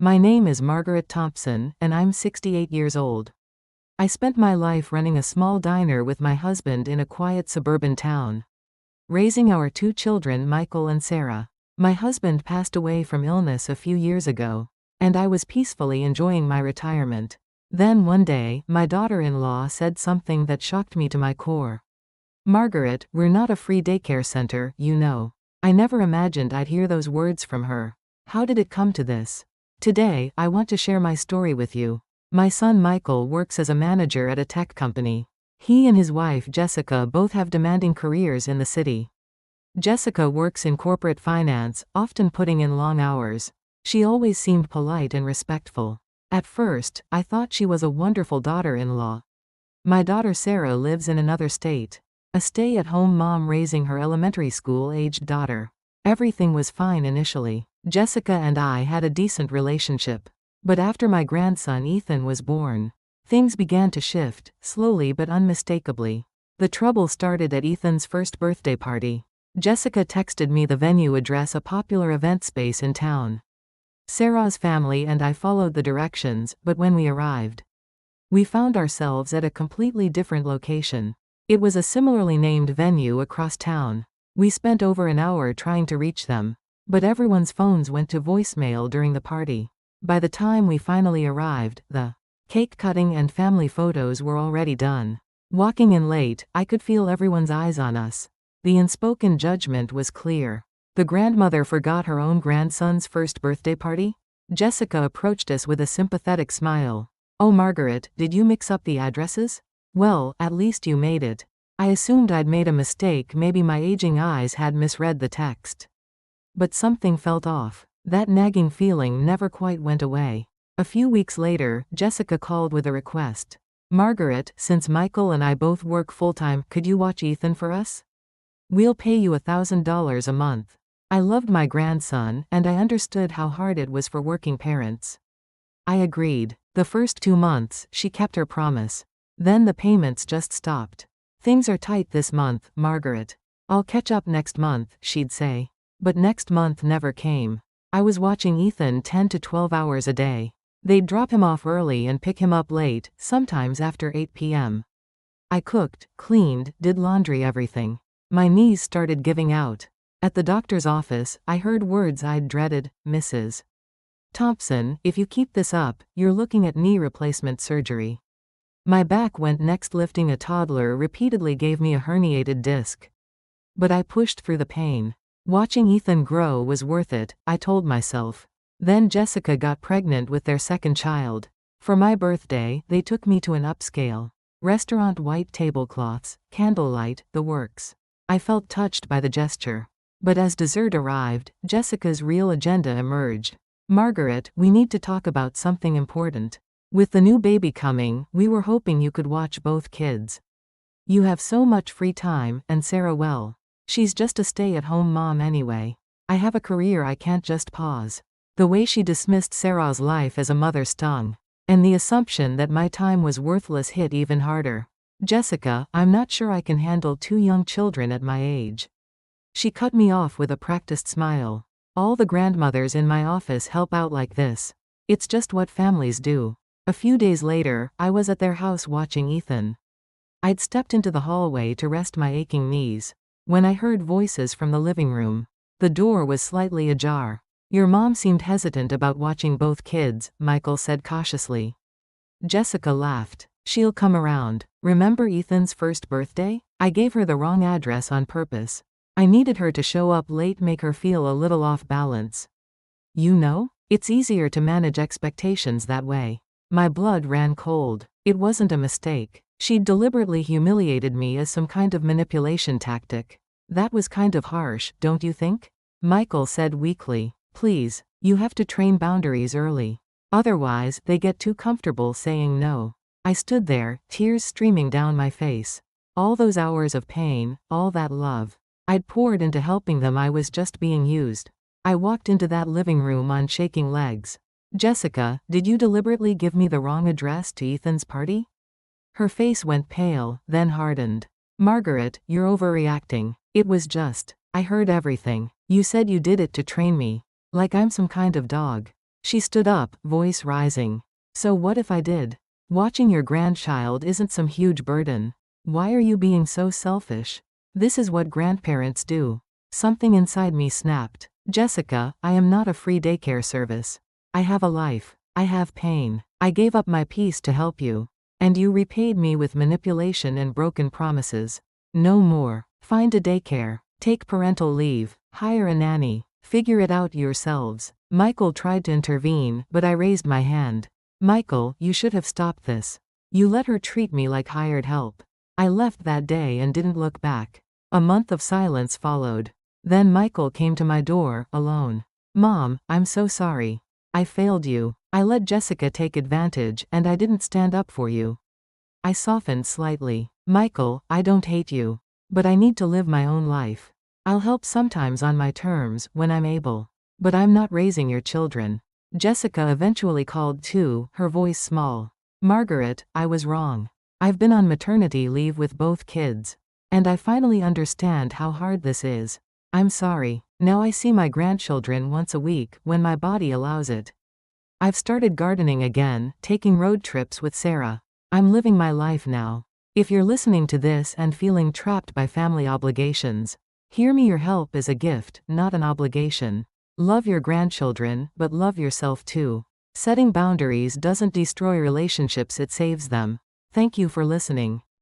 My name is Margaret Thompson, and I'm 68 years old. I spent my life running a small diner with my husband in a quiet suburban town, raising our 2 children, Michael and Sarah. My husband passed away from illness a few years ago, and I was peacefully enjoying my retirement. Then one day, my daughter-in-law said something that shocked me to my core. "Margaret, we're not a free daycare center, you know." I never imagined I'd hear those words from her. How did it come to this? Today, I want to share my story with you. My son Michael works as a manager at a tech company. He and his wife Jessica both have demanding careers in the city. Jessica works in corporate finance, often putting in long hours. She always seemed polite and respectful. At first, I thought she was a wonderful daughter-in-law. My daughter Sarah lives in another state, a stay-at-home mom raising her elementary school-aged daughter. Everything was fine initially. Jessica and I had a decent relationship. But after my grandson Ethan was born, things began to shift, slowly but unmistakably. The trouble started at Ethan's first birthday party. Jessica texted me the venue address, a popular event space in town. Sarah's family and I followed the directions, but when we arrived, we found ourselves at a completely different location. It was a similarly named venue across town. We spent over an hour trying to reach them, but everyone's phones went to voicemail during the party. By the time we finally arrived, the cake cutting and family photos were already done. Walking in late, I could feel everyone's eyes on us. The unspoken judgment was clear. The grandmother forgot her own grandson's first birthday party? Jessica approached us with a sympathetic smile. "Oh, Margaret, did you mix up the addresses? Well, at least you made it." I assumed I'd made a mistake, maybe my aging eyes had misread the text. But something felt off. That nagging feeling never quite went away. A few weeks later, Jessica called with a request. "Margaret, since Michael and I both work full-time, could you watch Ethan for us? We'll pay you $1,000 a month." I loved my grandson, and I understood how hard it was for working parents. I agreed. The first 2 months, she kept her promise. Then the payments just stopped. "Things are tight this month, Margaret. I'll catch up next month," she'd say. But next month never came. I was watching Ethan 10 to 12 hours a day. They'd drop him off early and pick him up late, sometimes after 8 p.m. I cooked, cleaned, did laundry, everything. My knees started giving out. At the doctor's office, I heard words I'd dreaded: "Mrs. Thompson, if you keep this up, you're looking at knee replacement surgery." My back went next. Lifting a toddler repeatedly gave me a herniated disc. But I pushed through the pain. Watching Ethan grow was worth it, I told myself. Then Jessica got pregnant with their second child. For my birthday, they took me to an upscale restaurant, white tablecloths, candlelight, the works. I felt touched by the gesture. But as dessert arrived, Jessica's real agenda emerged. "Margaret, we need to talk about something important. With the new baby coming, we were hoping you could watch both kids. You have so much free time, and Sarah, well, she's just a stay-at-home mom anyway. I have a career, I can't just pause." The way she dismissed Sarah's life as a mother stung. And the assumption that my time was worthless hit even harder. "Jessica, I'm not sure I can handle 2 young children at my age." She cut me off with a practiced smile. "All the grandmothers in my office help out like this. It's just what families do." A few days later, I was at their house watching Ethan. I'd stepped into the hallway to rest my aching knees, when I heard voices from the living room. The door was slightly ajar. "Your mom seemed hesitant about watching both kids," Michael said cautiously. Jessica laughed. "She'll come around. Remember Ethan's first birthday? I gave her the wrong address on purpose. I needed her to show up late, make her feel a little off balance. You know, it's easier to manage expectations that way." My blood ran cold. It wasn't a mistake. She'd deliberately humiliated me as some kind of manipulation tactic. "That was kind of harsh, don't you think?" Michael said weakly. "Please, you have to train boundaries early. Otherwise, they get too comfortable saying no." I stood there, tears streaming down my face. All those hours of pain, all that love I'd poured into helping them, I was just being used. I walked into that living room on shaking legs. "Jessica, did you deliberately give me the wrong address to Ethan's party?" Her face went pale, then hardened. "Margaret, you're overreacting. It was just, I heard everything. You said you did it to train me. Like I'm some kind of dog." She stood up, voice rising. So what if I did? Watching your grandchild isn't some huge burden. Why are you being so selfish? This is what grandparents do. Something inside me snapped. Jessica, I am not a free daycare service. I have a life. I have pain. I gave up my peace to help you. And you repaid me with manipulation and broken promises. No more. Find a daycare. Take parental leave. Hire a nanny. Figure it out yourselves. Michael tried to intervene, but I raised my hand. Michael, you should have stopped this. You let her treat me like hired help. I left that day and didn't look back. A month of silence followed. Then Michael came to my door, alone. Mom, I'm so sorry. I failed you. I let Jessica take advantage and I didn't stand up for you. I softened slightly. Michael, I don't hate you. But I need to live my own life. I'll help sometimes on my terms, when I'm able. But I'm not raising your children. Jessica eventually called too, her voice small. Margaret, I was wrong. I've been on maternity leave with both kids. And I finally understand how hard this is. I'm sorry. Now I see my grandchildren once a week, when my body allows it. I've started gardening again, taking road trips with Sarah. I'm living my life now. If you're listening to this and feeling trapped by family obligations, hear me, your help is a gift, not an obligation. Love your grandchildren, but love yourself too. Setting boundaries doesn't destroy relationships, it saves them. Thank you for listening.